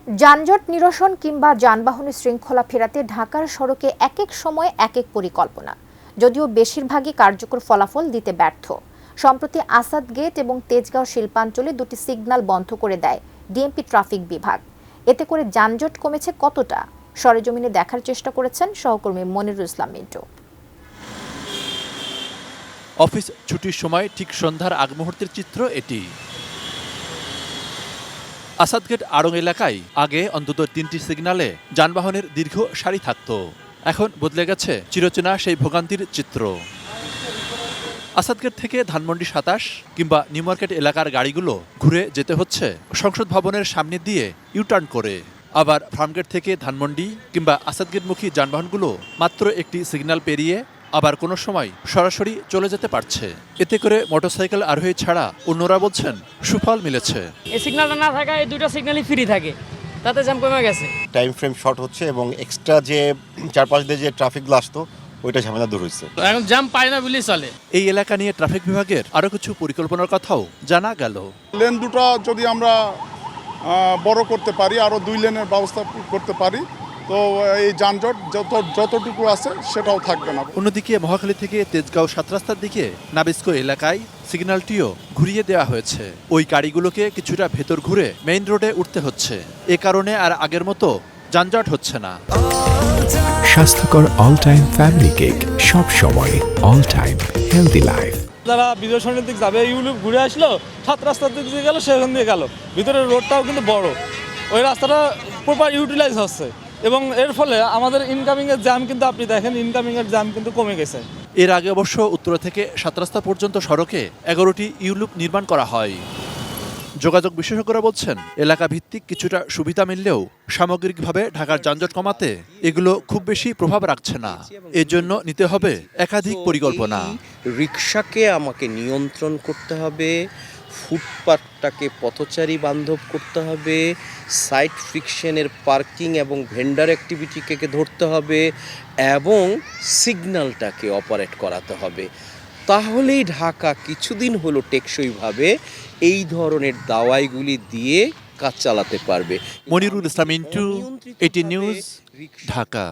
যানজট নিরসন কিংবা যানবাহনের শৃঙ্খলা ফেরাতে ঢাকার সড়কে একেক সময় একেক পরিকল্পনা, যদিও বেশিরভাগই কার্যকর ফলাফল দিতে ব্যর্থ। সম্প্রতি আসাদ গেট এবং তেজগাঁও শিল্পাঞ্চলে দুটি সিগন্যাল বন্ধ করে দেয় ডিএমপি ট্রাফিক বিভাগ। এতে করে যানজট কমেছে কতটা, সরেজমিনে দেখার চেষ্টা করেছেন সহকর্মী মনিরুল ইসলাম মিন্টু। অফিস ছুটির সময় ঠিক সন্ধ্যার আগ মুহূর্তের চিত্র এটি। আসাদগেট আড়ং এলাকায় আগে অন্তত 3টি সিগন্যালে যানবাহনের দীর্ঘ সারি থাকত। এখন বদলে গেছে চিরচেনা সেই ভোগান্তির চিত্র। আসাদগেট থেকে ধানমন্ডি 27 কিংবা নিউ মার্কেট এলাকার গাড়িগুলো ঘুরে যেতে হচ্ছে সংসদ ভবনের সামনে দিয়ে ইউটার্ন করে। আবার ফার্মগেট থেকে ধানমন্ডি কিংবা আসাদগেটমুখী যানবাহনগুলো মাত্র একটি সিগন্যাল পেরিয়ে আবার কোনো সময় সরাসরি চলে যেতে পারছে। এতে করে মোটরসাইকেল আরোহী ছাড়া অন্যরা বলছেন সুফল মিলেছে। এই সিগন্যালটা না থাকায় এই দুটো সিগন্যালই ফ্রি থাকে, তাতে জ্যাম কমে গেছে। টাইম ফ্রেম শর্ট হচ্ছে এবং এক্সট্রা যে চারপাশ দিয়ে যে ট্রাফিকগুলো আসতো ওইটা ঝামেলা দূর হয়েছে। এখন জ্যাম পায় না বলেই চলে। এই এলাকা নিয়ে ট্রাফিক বিভাগের আরও কিছু পরিকল্পনার কথাও জানা গেল। লেন দুটো যদি আমরা বড় করতে পারি, আরও 2 লেনের ব্যবস্থা করতে পারি, তো এই যানজট যতটুকু আছে সেটাও থাকবে না। অন্যদিকে মহাখালী থেকে তেজগাঁও 7 রাস্তার দিকে নাবিস্কো এলাকায় সিগন্যালটিও ঘুরিয়ে দেওয়া হয়েছে। ওই গাড়িগুলোকে কিছুটা ভেতর ঘুরে মেইন রোডে উঠতে হচ্ছে। এ কারণে আর আগের মতো যানজট হচ্ছে না। স্বাস্থ্যকর অল টাইম ফ্যামিলি কেক, সব সময় অল টাইম হেলদি লাইফ। যারা বিদর্শনের দিক যাবে ইউলুপ ঘুরে আসলো, 7 রাস্তার দিক দিয়ে গেল, সেখান দিয়ে গেল। ভিতরের রোডটাও কিন্তু বড়, ওই রাস্তাটা প্রপার ইউটিলাইজ হচ্ছে এবং এর ফলে আমাদের ইনকামিংয়ের জ্যাম কিন্তু আপনি দেখেন ইনকামিংয়ের জ্যাম কিন্তু কমে গেছে। এর আগে অবশ্য উত্তরা থেকে 7 রাস্তা পর্যন্ত সড়কে 11টি ইউলুপ নির্মাণ করা হয়। যোগাযোগ বিশেষজ্ঞরা বলছেন এলাকা ভিত্তিক কিছুটা সুবিধা মিললেও সামগ্রিকভাবে ঢাকার যানজট কমাতে এগুলো খুব বেশি প্রভাব রাখছে না। এজন্য নিতে হবে একাধিক পরিকল্পনা। রিকশাকে আমাকে নিয়ন্ত্রণ করতে হবে, ফুটপাথটাকে পথচারী বান্ধব করতে হবে, সাইড ফ্রিকশনের পার্কিং এবং ভেন্ডার অ্যাক্টিভিটিকে ধরতে হবে এবং সিগন্যালটাকে অপারেট করাতে হবে। তাহলেই ঢাকা কিছুদিন হলো টেকসইভাবে এই ধরনের দাওয়াইগুলি দিয়ে কাজ চালাতে পারবে। Monirul Islam Mintu, ATN news, Dhaka.